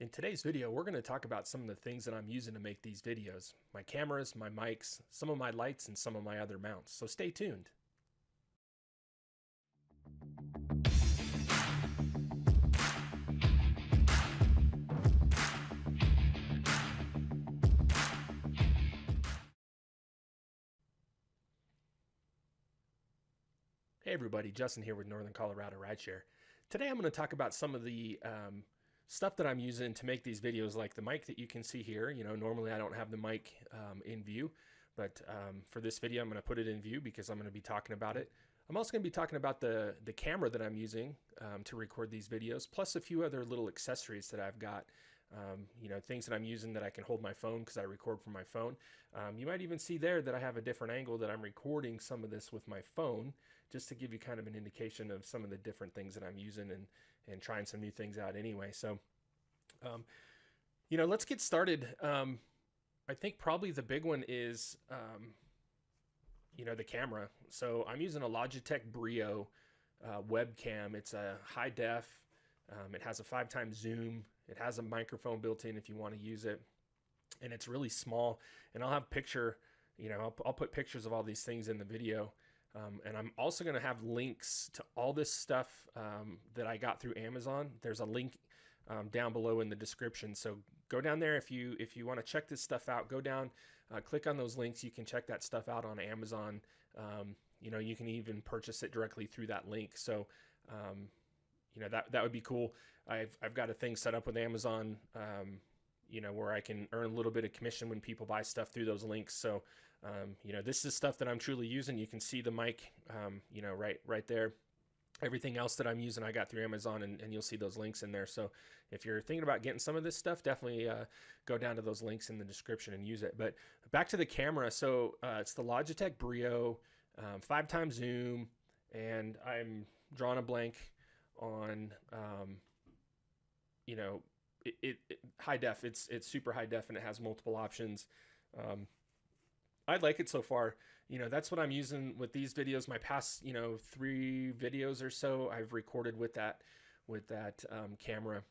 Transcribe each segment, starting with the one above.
In today's video, we're going to talk about some of the things that I'm using to make these videos. My cameras, my mics, some of my lights, and some of my other mounts. So stay tuned. Hey everybody, Justin here with Northern Colorado Rideshare. Today I'm going to talk about some of the stuff that I'm using to make these videos, like the mic that you can see here. You know, normally I don't have the mic in view, but for this video I'm going to put it in view because I'm going to be talking about it. I'm also going to be talking about the camera that I'm using to record these videos, plus a few other little accessories that I've got. You know, things that I'm using that I can hold my phone because I record from my phone. You might even see there that I have a different angle that I'm recording some of this with my phone, just to give you kind of an indication of some of the different things that I'm using and trying some new things out anyway. So, you know, let's get started. I think probably the big one is, you know, the camera. So I'm using a Logitech Brio webcam. It's a high def. It has a 5x zoom. It has a microphone built in if you want to use it. And it's really small. And I'll have I'll put pictures of all these things in the video. And I'm also going to have links to all this stuff that I got through Amazon. There's a link down below in the description. So go down there if you want to check this stuff out. Go down, click on those links. You can check that stuff out on Amazon. You know, you can even purchase it directly through that link. So you know, that would be cool. I've got a thing set up with Amazon, you know, where I can earn a little bit of commission when people buy stuff through those links. So, you know, this is stuff that I'm truly using. You can see the mic, you know, right there. Everything else that I'm using, I got through Amazon, and you'll see those links in there. So if you're thinking about getting some of this stuff, definitely go down to those links in the description and use it. But back to the camera. So it's the Logitech Brio 5x zoom, and I'm drawing a blank on, you know, it high def. It's super high def, and it has multiple options. I like it so far. You know, that's what I'm using with these videos. My past, you know, 3 videos or so I've recorded with that camera.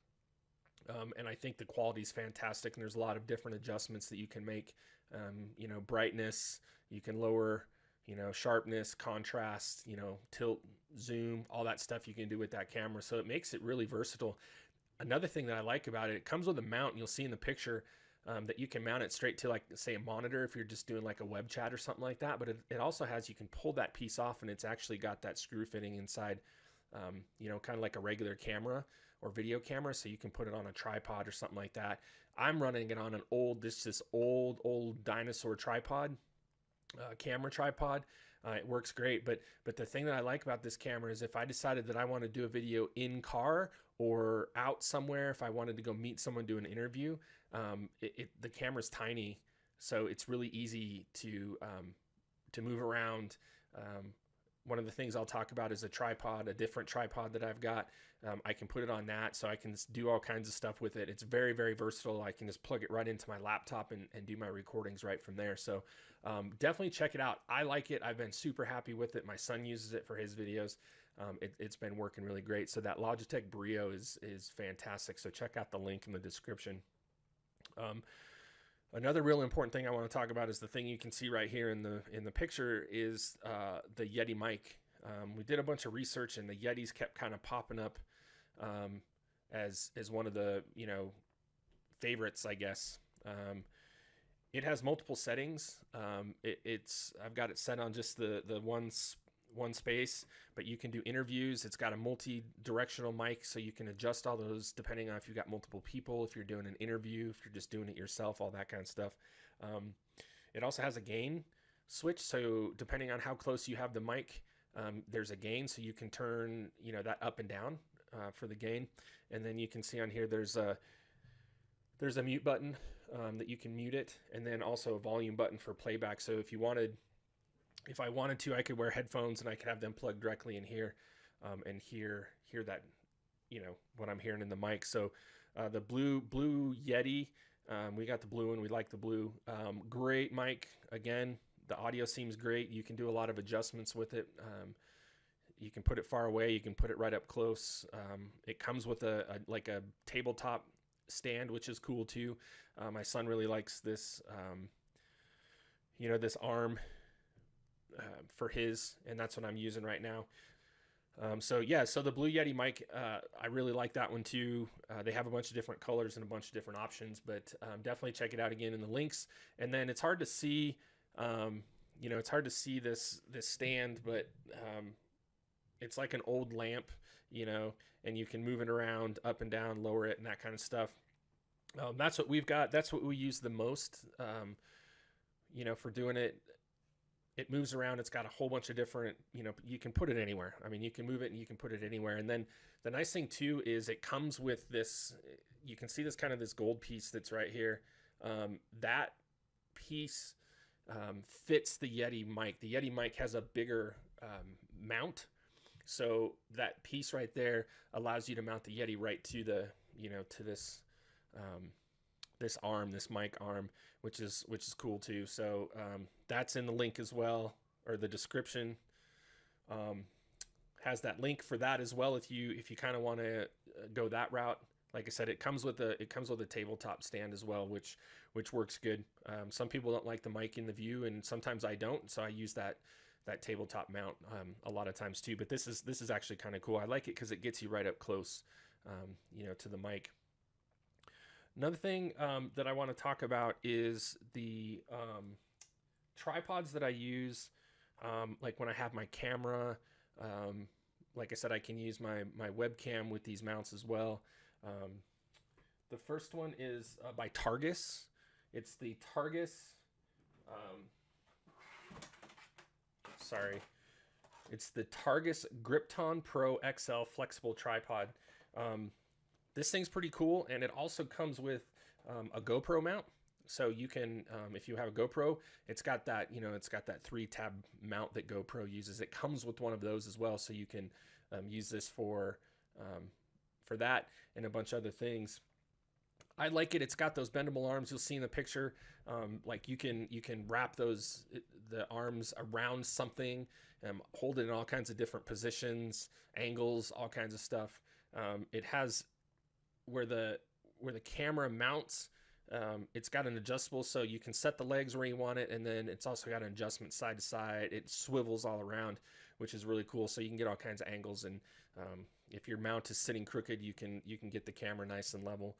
And I think the quality is fantastic, and there's a lot of different adjustments that you can make. You know, brightness, you can lower, you know, sharpness, contrast, you know, tilt, zoom, all that stuff you can do with that camera. So it makes it really versatile. Another thing that I like about it, it comes with a mount. You'll see in the picture that you can mount it straight to, like, say, a monitor if you're just doing like a web chat or something like that. But it also has, you can pull that piece off, and it's actually got that screw fitting inside, you know, kind of like a regular camera or video camera. So you can put it on a tripod or something like that. I'm running it on an this old dinosaur tripod. Camera tripod. It works great, but the thing that I like about this camera is if I decided that I want to do a video in car or out somewhere, if I wanted to go meet someone, do an interview, the camera's tiny, so it's really easy to move around. One of the things I'll talk about is a tripod, a different tripod that I've got. I can put it on that, so I can do all kinds of stuff with it. It's very, very versatile. I can just plug it right into my laptop and do my recordings right from there. So definitely check it out. I like it. I've been super happy with it. My son uses it for his videos. It's been working really great. So that Logitech Brio is fantastic. So check out the link in the description. Another real important thing I want to talk about is the thing you can see right here in the picture is the Yeti mic. We did a bunch of research, and the Yetis kept kind of popping up as one of the, you know, favorites, I guess. It has multiple settings. I've got it set on just the one space, but you can do interviews. It's got a multi-directional mic, so you can adjust all those depending on if you've got multiple people, if you're doing an interview, if you're just doing it yourself, all that kind of stuff. It also has a gain switch, so depending on how close you have the mic, there's a gain, so you can turn, you know, that up and down for the gain. And then you can see on here there's a mute button that you can mute it, and then also a volume button for playback. So if I wanted to, I could wear headphones and I could have them plugged directly in here and hear that, you know, what I'm hearing in the mic. So the blue Yeti, we got the blue one. We like the blue. Great mic. Again, the audio seems great. You can do a lot of adjustments with it. You can put it far away. You can put it right up close. It comes with like a tabletop stand, which is cool too. My son really likes this, you know, this arm for his, and that's what I'm using right now. So yeah, so the Blue Yeti mic, I really like that one too. They have a bunch of different colors and a bunch of different options, but definitely check it out again in the links. And then it's hard to see, you know, it's hard to see this stand, but it's like an old lamp, you know, and you can move it around up and down, lower it, and that kind of stuff. That's what we've got. That's what we use the most, you know, for doing it. It moves around. It's got a whole bunch of different, you know, you can put it anywhere. I mean, you can move it and you can put it anywhere. And then the nice thing too is it comes with this, you can see this kind of this gold piece that's right here. That piece fits the Yeti mic. The Yeti mic has a bigger mount. So that piece right there allows you to mount the Yeti right to the, you know, to this, this arm, this mic arm, which is cool too. So that's in the link as well, or the description has that link for that as well. If you kind of want to go that route, like I said, it comes with a tabletop stand as well, which works good. Some people don't like the mic in the view, and sometimes I don't, so I use that tabletop mount a lot of times too. But this is actually kind of cool. I like it because it gets you right up close, you know, to the mic. Another thing that I want to talk about is the tripods that I use, like when I have my camera. Like I said, I can use my webcam with these mounts as well. The first one is by Targis. It's the Targis, it's the Targis Gripton Pro XL Flexible Tripod. This thing's pretty cool, and it also comes with a GoPro mount. So you can, if you have a GoPro, it's got that, you know, it's got that 3-tab mount that GoPro uses. It comes with one of those as well, so you can use this for that and a bunch of other things. I like it. It's got those bendable arms. You'll see in the picture, like you can wrap the arms around something, hold it in all kinds of different positions, angles, all kinds of stuff. It has where the camera mounts. It's got an adjustable, so you can set the legs where you want it, and then it's also got an adjustment side to side. It swivels all around, which is really cool. So you can get all kinds of angles, and if your mount is sitting crooked, you can get the camera nice and level.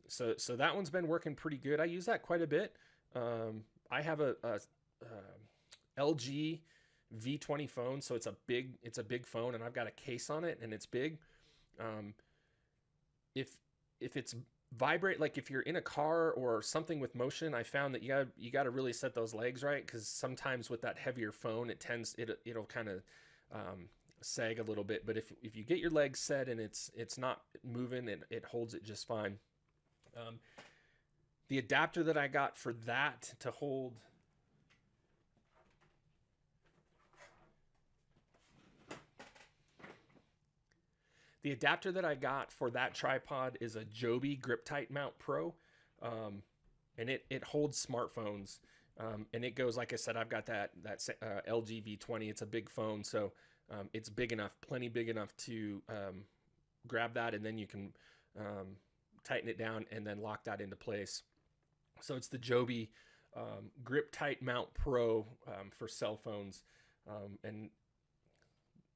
So that one's been working pretty good. I use that quite a bit. I have a LG V20 phone, so it's a big phone, and I've got a case on it, and it's big. If it's vibrate, like if you're in a car or something with motion, I found that you got to really set those legs right, because sometimes with that heavier phone, it'll kind of sag a little bit. But if you get your legs set and it's not moving, it holds it just fine. The adapter that I got for that to hold the adapter that I got for that tripod is a Joby Grip Tight Mount Pro, and it holds smartphones, and it goes, like I said, I've got that LG V20. It's a big phone, so it's big enough, plenty big enough to grab that, and then you can tighten it down and then lock that into place. So it's the Joby Grip Tight Mount Pro for cell phones, and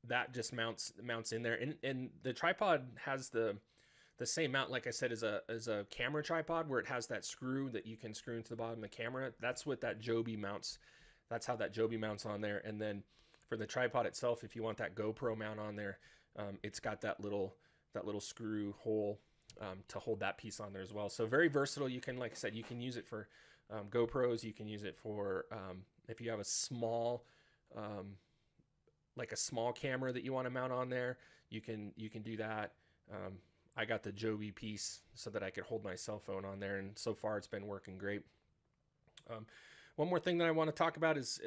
that just mounts in there, and the tripod has the same mount, like I said, as a camera tripod, where it has that screw that you can screw into the bottom of the camera. That's what that Joby mounts. That's how that Joby mounts on there. And then for the tripod itself, if you want that GoPro mount on there, it's got that little screw hole to hold that piece on there as well. So very versatile. You can, like I said, you can use it for GoPros. You can use it for if you have a small like a small camera that you want to mount on there, you can do that. I got the Joby piece so that I could hold my cell phone on there, and so far it's been working great. One more thing that I want to talk about is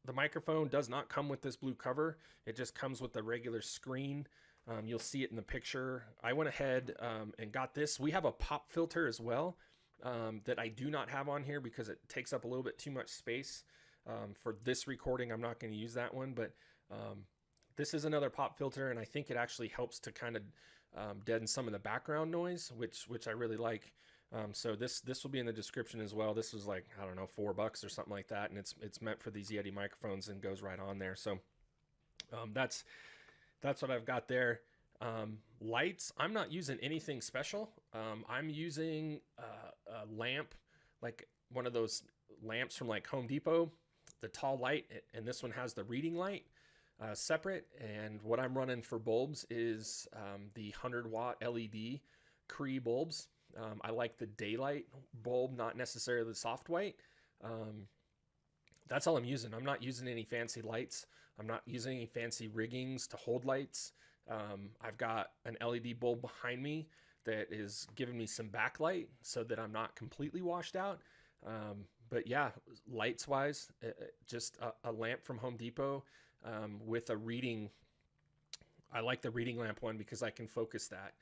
the microphone does not come with this blue cover. It just comes with the regular screen. You'll see it in the picture. I went ahead and got this. We have a pop filter as well that I do not have on here because it takes up a little bit too much space. For this recording, I'm not going to use that one, but this is another pop filter, and I think it actually helps to kind of deaden some of the background noise, which I really like. So this will be in the description as well. This was like, I don't know, $4 or something like that, and it's meant for these Yeti microphones and goes right on there. So that's what I've got there. Lights, I'm not using anything special. I'm using a lamp, like one of those lamps from like Home Depot, the tall light, and this one has the reading light separate. And what I'm running for bulbs is the 100-watt LED Cree bulbs. I like the daylight bulb, not necessarily the soft white. That's all I'm using. I'm not using any fancy lights. I'm not using any fancy riggings to hold lights. I've got an LED bulb behind me that is giving me some backlight so that I'm not completely washed out. But yeah, lights wise, just a lamp from Home Depot with a reading. I like the reading lamp one because I can focus that.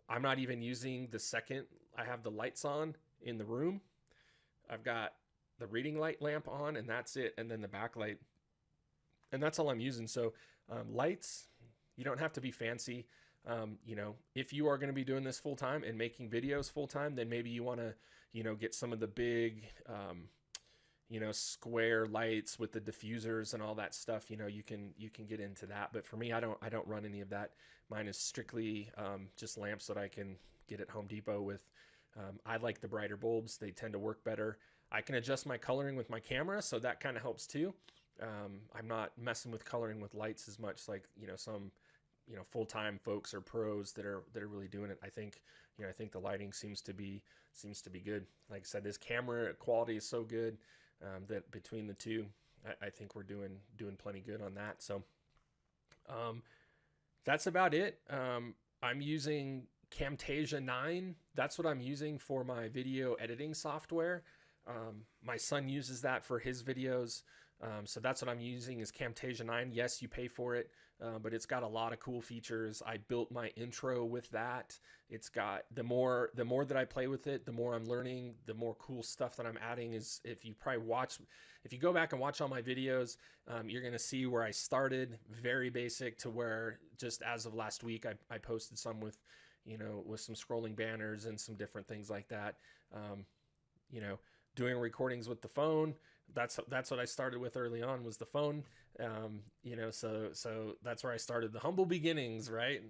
I'm not even using the second I have the lights on in the room. I've got the reading light lamp on, and that's it. And then the backlight, and that's all I'm using. So lights, you don't have to be fancy. You know, if you are going to be doing this full time and making videos full time, then maybe you want to, you know, get some of the big, you know, square lights with the diffusers and all that stuff. You know, you can get into that. But for me, I don't run any of that. Mine is strictly just lamps that I can get at Home Depot with. I like the brighter bulbs. They tend to work better. I can adjust my coloring with my camera, so that kind of helps too. I'm not messing with coloring with lights as much, like, you know, some, you know, full-time folks or pros that are really doing it. I think, you know, I think the lighting seems to be good. Like I said, this camera quality is so good that between the two, I think we're doing plenty good on that. So that's about it. I'm using Camtasia 9. That's what I'm using for my video editing software. My son uses that for his videos. So that's what I'm using is Camtasia 9. Yes, you pay for it, but it's got a lot of cool features. I built my intro with that. It's got the more that I play with it, the more I'm learning, the more cool stuff that I'm adding is if you go back and watch all my videos, you're going to see where I started very basic to where just as of last week, I posted some with, you know, with some scrolling banners and some different things like that. You know, doing recordings with the phone. That's what I started with early on was the phone. You know, so that's where I started the humble beginnings, right?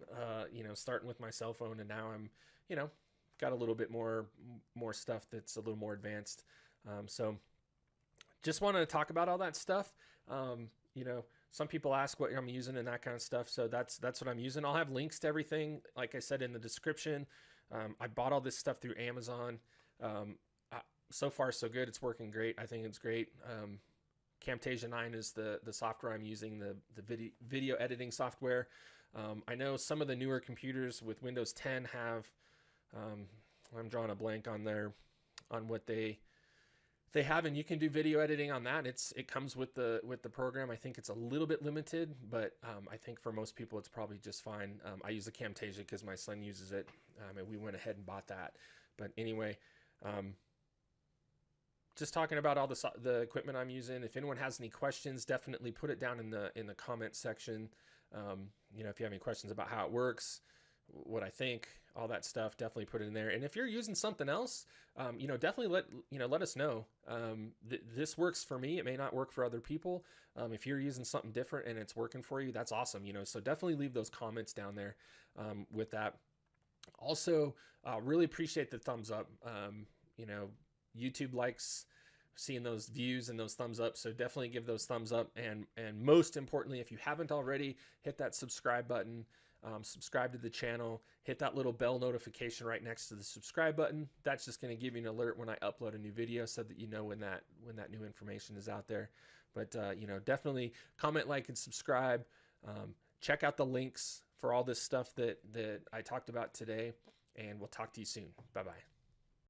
You know, starting with my cell phone, and now I'm, you know, got a little bit more stuff that's a little more advanced. So just wanted to talk about all that stuff. You know, some people ask what I'm using and that kind of stuff. So that's what I'm using. I'll have links to everything, like I said, in the description. I bought all this stuff through Amazon. So far so good. It's working great. I think it's great. Camtasia 9 is the software I'm using, the video editing software. I know some of the newer computers with Windows 10 have, I'm drawing a blank on what they have, and you can do video editing on that. It comes with the program. I think it's a little bit limited, but I think for most people it's probably just fine. I use the Camtasia because my son uses it, and we went ahead and bought that. But anyway, just talking about all the equipment I'm using. If anyone has any questions, definitely put it down in the comment section. You know, if you have any questions about how it works, what I think, all that stuff, definitely put it in there. And if you're using something else, you know, definitely let us know. This works for me. It may not work for other people. If you're using something different and it's working for you, that's awesome. You know, so definitely leave those comments down there with that. Also, really appreciate the thumbs up. You know, YouTube likes seeing those views and those thumbs up, so definitely give those thumbs up, and most importantly, if you haven't already, hit that subscribe button. Subscribe to the channel, hit that little bell notification right next to the subscribe button. That's just going to give you an alert when I upload a new video so that you know when that new information is out there. But you know, definitely comment, like, and subscribe. Check out the links for all this stuff that I talked about today, and we'll talk to you soon. Bye-bye.